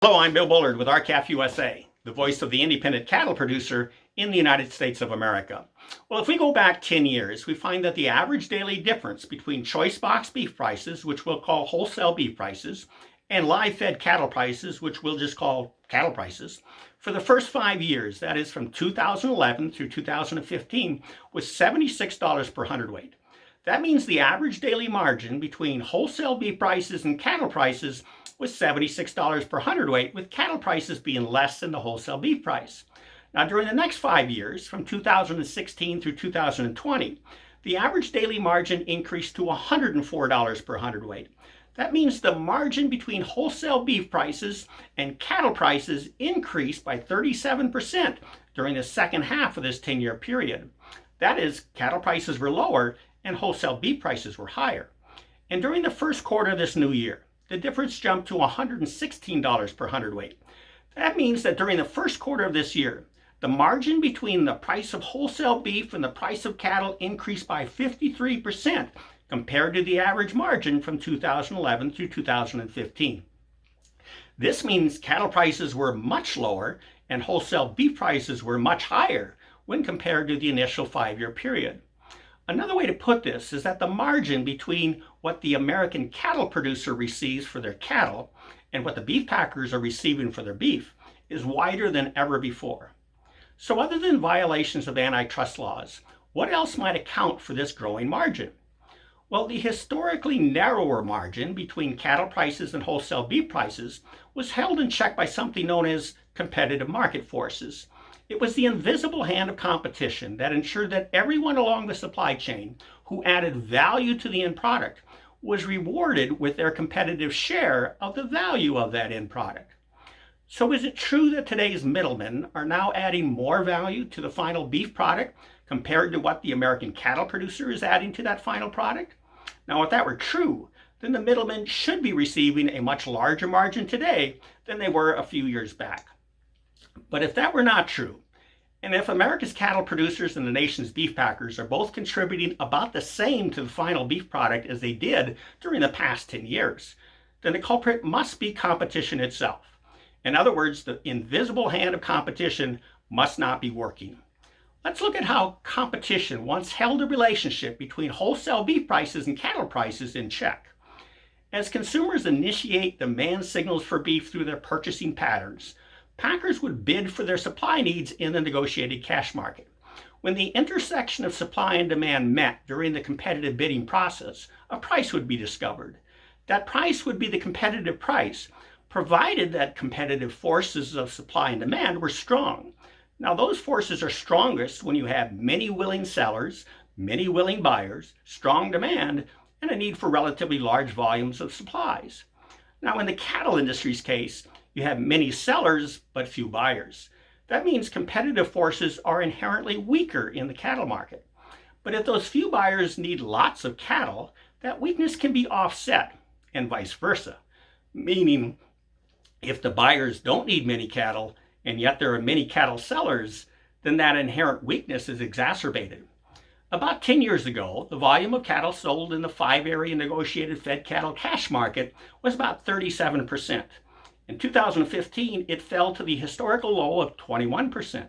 Hello, I'm Bill Bullard with RCAF USA, the voice of the independent cattle producer in the United States of America. Well, if we go back 10 years, we find that the average daily difference between choice box beef prices, which we'll call wholesale beef prices, and live fed cattle prices, which we'll just call cattle prices, for the first 5 years, that is from 2011 through 2015, was $76 per hundredweight. That means the average daily margin between wholesale beef prices and cattle prices was $76 per hundredweight, with cattle prices being less than the wholesale beef price. Now, during the next 5 years, from 2016 through 2020, the average daily margin increased to $104 per hundredweight. That means the margin between wholesale beef prices and cattle prices increased by 37% during the second half of this 10-year period. That is, cattle prices were lower and wholesale beef prices were higher. And during the first quarter of this new year, the difference jumped to $116 per hundredweight. That means that during the first quarter of this year, the margin between the price of wholesale beef and the price of cattle increased by 53% compared to the average margin from 2011 through 2015. This means cattle prices were much lower and wholesale beef prices were much higher when compared to the initial 5-year period. Another way to put this is that the margin between what the American cattle producer receives for their cattle and what the beef packers are receiving for their beef is wider than ever before. So other than violations of antitrust laws, what else might account for this growing margin? Well, the historically narrower margin between cattle prices and wholesale beef prices was held in check by something known as competitive market forces. It was the invisible hand of competition that ensured that everyone along the supply chain who added value to the end product was rewarded with their competitive share of the value of that end product. So is it true that today's middlemen are now adding more value to the final beef product compared to what the American cattle producer is adding to that final product? Now, if that were true, then the middlemen should be receiving a much larger margin today than they were a few years back. But if that were not true, and if America's cattle producers and the nation's beef packers are both contributing about the same to the final beef product as they did during the past 10 years, then the culprit must be competition itself. In other words, the invisible hand of competition must not be working. Let's look at how competition once held a relationship between wholesale beef prices and cattle prices in check. As consumers initiate demand signals for beef through their purchasing patterns, packers would bid for their supply needs in the negotiated cash market. When the intersection of supply and demand met during the competitive bidding process, a price would be discovered. That price would be the competitive price, provided that competitive forces of supply and demand were strong. Now, those forces are strongest when you have many willing sellers, many willing buyers, strong demand, and a need for relatively large volumes of supplies. Now, in the cattle industry's case, you have many sellers but few buyers. That means competitive forces are inherently weaker in the cattle market. But if those few buyers need lots of cattle, that weakness can be offset, and vice versa. Meaning, if the buyers don't need many cattle, and yet there are many cattle sellers, then that inherent weakness is exacerbated. About 10 years ago, the volume of cattle sold in the 5-area negotiated fed cattle cash market was about 37%. In 2015, it fell to the historical low of 21%.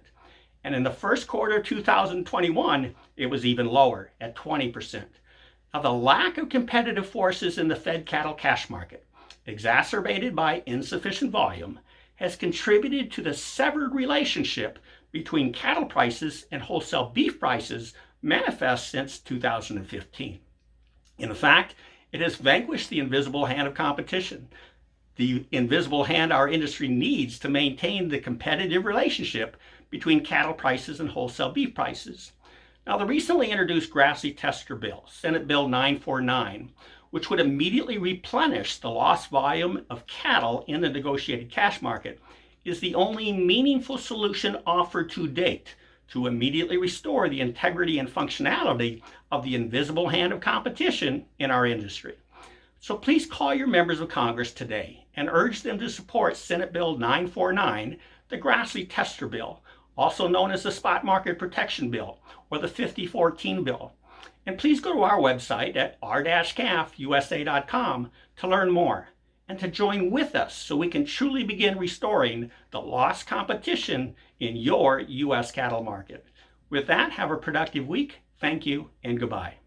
And in the first quarter of 2021, it was even lower at 20%. Now, the lack of competitive forces in the fed cattle cash market, exacerbated by insufficient volume, has contributed to the severed relationship between cattle prices and wholesale beef prices manifest since 2015. In fact, it has vanquished the invisible hand of competition, the invisible hand our industry needs to maintain the competitive relationship between cattle prices and wholesale beef prices. Now, the recently introduced Grassley Tester Bill, Senate Bill 949, which would immediately replenish the lost volume of cattle in the negotiated cash market, is the only meaningful solution offered to date to immediately restore the integrity and functionality of the invisible hand of competition in our industry. So please call your members of Congress today and urge them to support Senate Bill 949, the Grassley Tester Bill, also known as the Spot Market Protection Bill or the 5014 Bill. And please go to our website at r-cafusa.com to learn more. and to join with us so we can truly begin restoring the lost competition in your U.S. cattle market. With that, have a productive week. Thank you and goodbye.